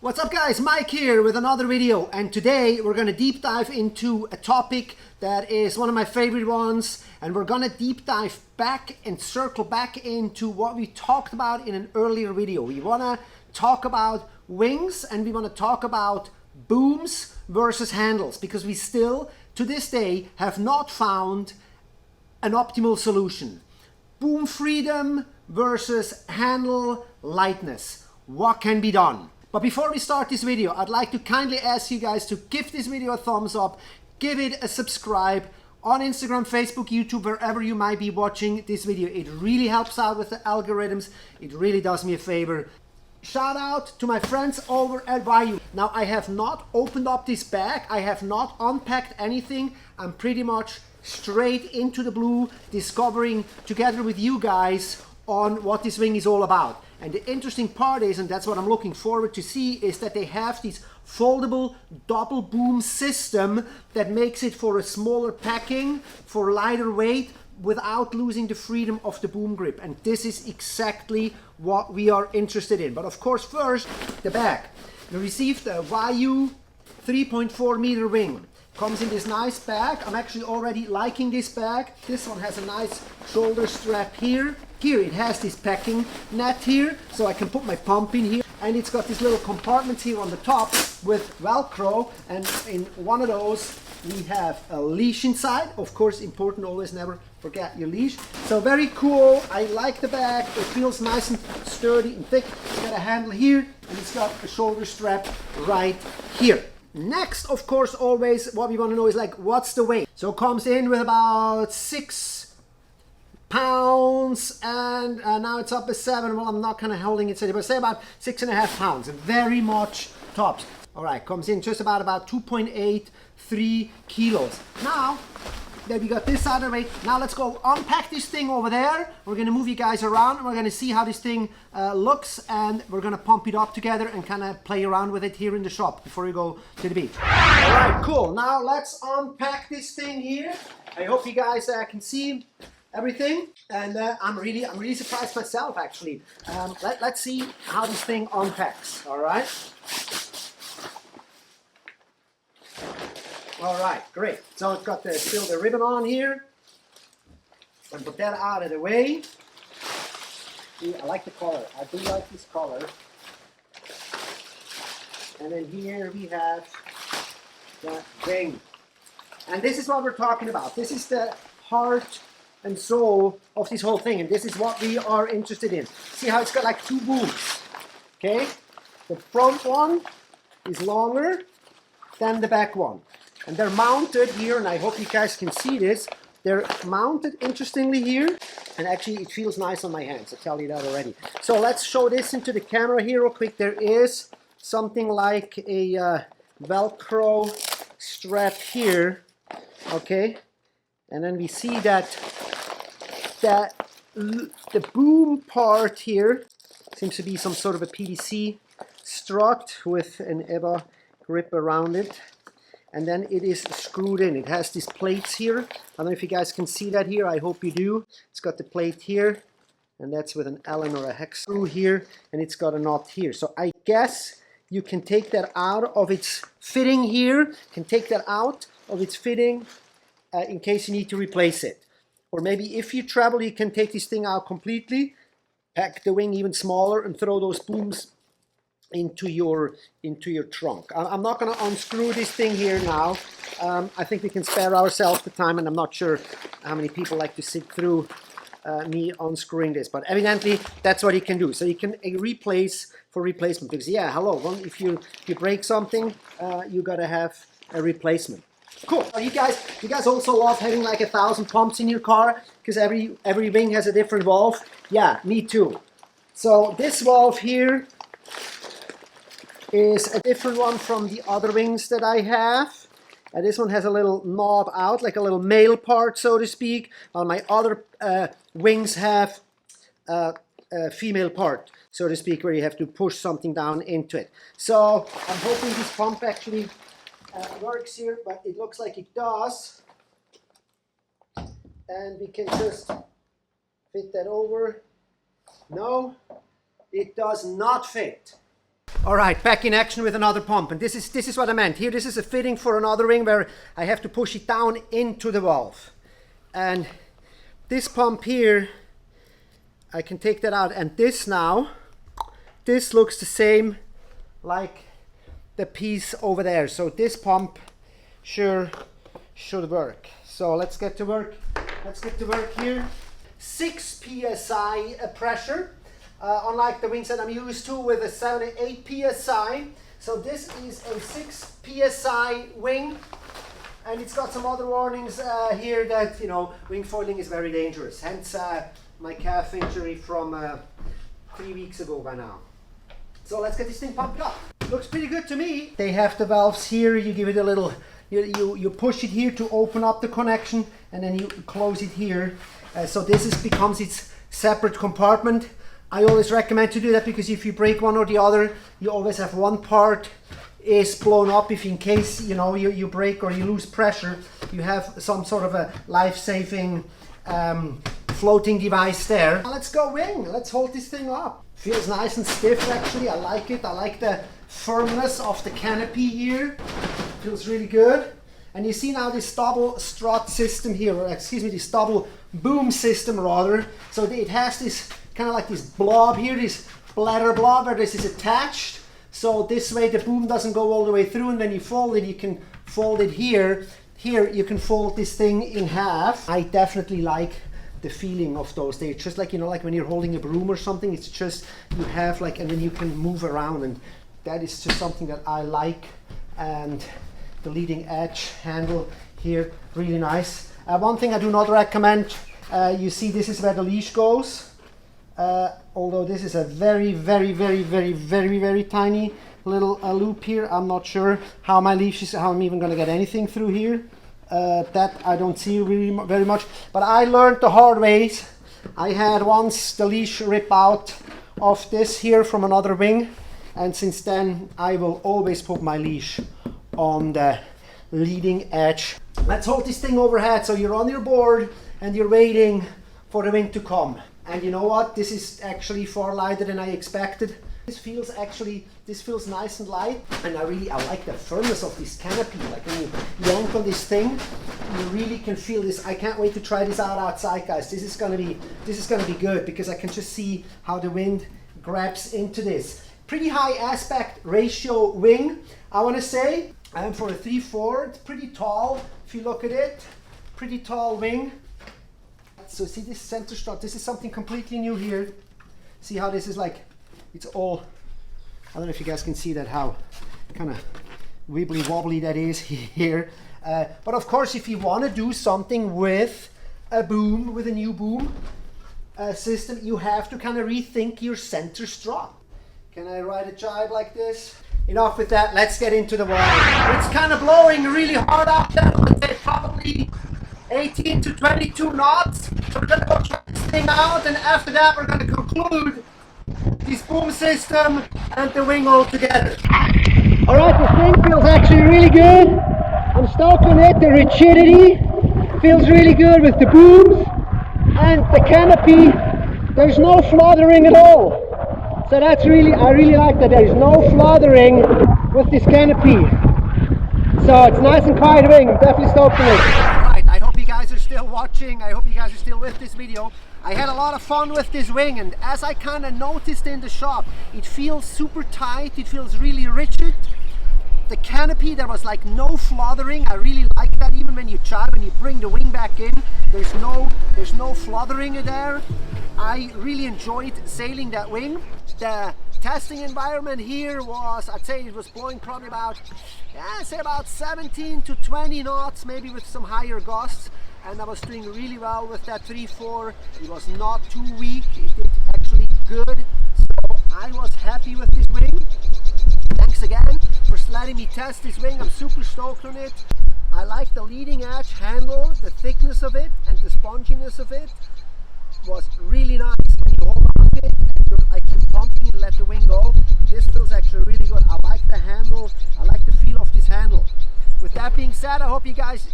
What's up guys, Mike here with another video, and today we're going to deep dive into a topic that is one of my favorite ones, and we're going to deep dive back and circle back into what we talked about in an earlier video. We want to talk about wings and we want to talk about booms versus handles, because we still to this day have not found an optimal solution. Boom freedom versus handle lightness. What can be done? But before we start this video, I'd like to kindly ask you guys to give this video a thumbs up, give it a subscribe on Instagram, Facebook, YouTube, wherever you might be watching this video. It really helps out with the algorithms. It really does me a favor. Shout out to my friends over at VAYU. Now, I have not opened up this bag. I have not unpacked anything. I'm pretty much straight into the blue, discovering together with you guys on what this wing is all about. And the interesting part is, and that's what I'm looking forward to see, is that they have this foldable double boom system that makes it for a smaller packing, for lighter weight, without losing the freedom of the boom grip. And this is exactly what we are interested in. But of course, first, the bag. We received a VAYU 3.4 meter wing. Comes in this nice bag. I'm actually already liking this bag. This one has a nice shoulder strap here. Here it has this packing net here, so I can put my pump in here. And it's got these little compartments here on the top with Velcro. And in one of those, we have a leash inside. Of course, important, always never forget your leash. So very cool. I like the bag. It feels nice and sturdy and thick. It's got a handle here, and it's got a shoulder strap right here. Next, of course, always what we want to know is like, what's the weight? So it comes in with about 6 pounds, and now it's up to 7. Well, I'm not kind of holding it steady, but say about 6.5 pounds. Very much tops. All right, comes in just about 2.83 kilos. Now that we got this out of the way, now let's go unpack this thing over there. We're going to move you guys around, and we're going to see how this thing looks, and we're going to pump it up together and kind of play around with it here in the shop before we go to the beach. All right, cool. Now let's unpack this thing here. I hope you guys can see everything, and I'm really surprised myself actually. Let's see how this thing unpacks. All right. All right, great. So it's got still the ribbon on here. And put that out of the way. See, I like the color. I do like this color. And then here we have the wing. And this is what we're talking about. This is the heart and soul of this whole thing. And this is what we are interested in. See how it's got like 2 booms. Okay? The front one is longer than the back one. And they're mounted here, and I hope you guys can see this. They're mounted interestingly here, and actually it feels nice on my hands, I'll tell you that already. So let's show this into the camera here real quick. There is something like a Velcro strap here, okay? And then we see that the boom part here seems to be some sort of a PVC strut with an EVA grip around it. And then it is screwed in. It has these plates here. I don't know if you guys can see that here. I hope you do. It's got the plate here, and that's with an Allen or a hex screw here, and it's got a knot here. So I guess you can take that out of its fitting here. Can take that out of its fitting in case you need to replace it. Or maybe if you travel, you can take this thing out completely, pack the wing even smaller, and throw those booms into your trunk. I'm not going to unscrew this thing here now. I think we can spare ourselves the time, and I'm not sure how many people like to sit through me unscrewing this, but evidently that's what you can do. So you can replace for replacement, because yeah, hello, if you break something, you got to have a replacement. Cool. You guys also love having like 1,000 pumps in your car, because every wing has a different valve. Yeah, me too. So this valve here is a different one from the other wings that I have. And this one has a little knob out, like a little male part, so to speak. While my other wings have a female part, so to speak, where you have to push something down into it. So I'm hoping this pump actually works here, but it looks like it does. And we can just fit that over. No, it does not fit. All right, back in action with another pump, and this is what I meant here. This is a fitting for another wing where I have to push it down into the valve, and this pump here, I can take that out, and this looks the same like the piece over there. So this pump sure should work. So let's get to work. Let's get to work here. 6 psi pressure. Unlike the wings that I'm used to with a 7 and 8 psi. So this is a 6 psi wing, and it's got some other warnings here that, you know, wing foiling is very dangerous. Hence my calf injury from 3 weeks ago by now. So let's get this thing pumped up. Looks pretty good to me. They have the valves here. You give it a little, you push it here to open up the connection, and then you close it here. So this becomes its separate compartment. I always recommend to do that because if you break one or the other, you always have one part is blown up. If in case, you know, you break or you lose pressure, you have some sort of a life-saving floating device there. Now let's go wing. Let's hold this thing up. Feels nice and stiff actually. I like it. I like the firmness of the canopy here. Feels really good. And you see now this double strut system here, or excuse me, this double boom system rather. So it has this kind of like this blob here, this bladder blob where this is attached. So this way the boom doesn't go all the way through, and when you fold it, you can fold it here. Here you can fold this thing in half. I definitely like the feeling of those. They're just like, you know, like when you're holding a broom or something, it's just, you have like, and then you can move around, and that is just something that I like. And the leading edge handle here, really nice. One thing I do not recommend, you see this is where the leash goes. Although this is a very tiny little loop here. I'm not sure how my leash is, how I'm even going to get anything through here. That I don't see really very much. But I learned the hard ways. I had once the leash rip out of this here from another wing, and since then I will always put my leash on the leading edge. Let's hold this thing overhead. So you're on your board and you're waiting for the wind to come. And you know what? This is actually far lighter than I expected. This feels nice and light, and I like the firmness of this canopy. Like when you yank on this thing, you really can feel this. I can't wait to try this out outside, guys. This is gonna be good because I can just see how the wind grabs into this. Pretty high aspect ratio wing, I want to say. For a 3/4, it's pretty tall. If you look at it, pretty tall wing. So see this center strut, this is something completely new here. See how this is like, it's all, I don't know if you guys can see that, how kind of wibbly wobbly that is here. But of course, if you want to do something with a boom, with a new boom system, you have to kind of rethink your center strut. Can I ride a jibe like this? Enough with that, let's get into the water. It's kind of blowing really hard out there. I'd say probably 18 to 22 knots. So we're going to go try this thing out, and after that we're going to conclude this boom system and the wing all together. Alright, the thing feels actually really good. I'm stoked on it. The rigidity feels really good with the booms, and the canopy, there's no fluttering at all. So that's really, I really like that there is no fluttering with this canopy. So it's nice and quiet wing. I'm definitely stoked on it. I hope you guys are still watching. I hope you guys are still with this video. I had a lot of fun with this wing, and as I kind of noticed in the shop, it feels super tight. It feels really rigid. The canopy, there was like no fluttering. I really like that. Even when you bring the wing back in, there's no fluttering there. I really enjoyed sailing that wing. The testing environment here was, I'd say it was blowing probably about, about 17 to 20 knots, maybe with some higher gusts. And I was doing really well with that 3/4. It was not too weak. It did actually good. So I was happy with this wing. Thanks again for letting me test this wing. I'm super stoked on it. I like the leading edge handle, the thickness of it and the sponginess of it was really nice. When you hold on to it, you're pumping and let the wing go. This feels actually really good. I like the handle. I like the feel of this handle. With that being said, I hope you guys